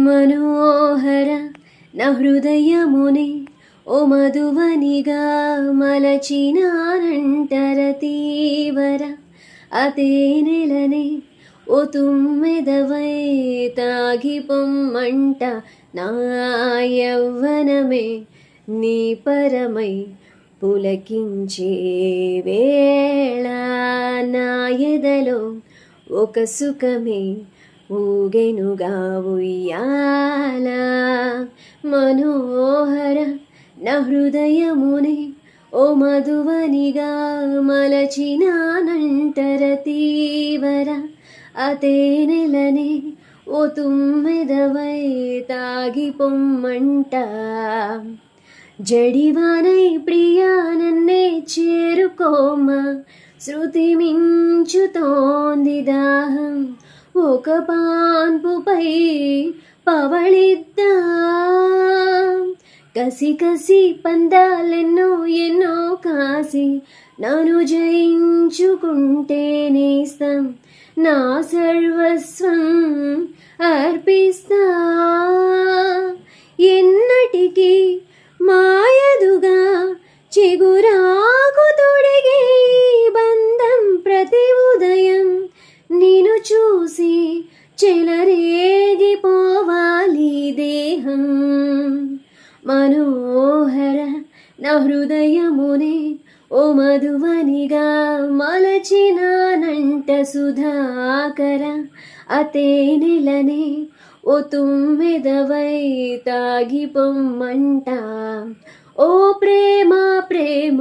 మనోహర నా హృదయమునే ఓ మధువనిగా మలచినానంటర తీవర అతేనెలనే ఓ తుమ్మెదవై తాగిపొమ్మంట నా యవ్వనమే నీ పరమై పులకించే వేళ నా ఎదలో ఒక సుఖమే ఊగెనుగా ఉయ్యాల మనోహర నా హృదయమునే ఓ మధువనిగా మలచినానంటర తీవర అతేనెలనే ఓ తుమ్మెదవై తాగిపొమ్మంట జడివానై ప్రియా నన్నే చేరుకోమ శృతి మించుతోంది దాహం ఒక పాన్పుపై పవళిద్దా కసి కసి పందాలెన్నో ఎన్నో కాసి నన్ను జయించుకుంటే నేస్తం నా సర్వస్వం అర్పిస్తా ఎన్నటికీ మాయదుగా చిగురాకు తొడిగే బంధం ప్రతి ఉదయం నిన్ను చూసి చెలరేగిపోవాలి దేహం మనోహర నా హృదయమునే ఓ మధువనిగా మలచినానంట సుధాకర అతేనెలనే ఓ తుమ్మెదవై తాగిపొమ్మంట ఓ ప్రేమ ప్రేమ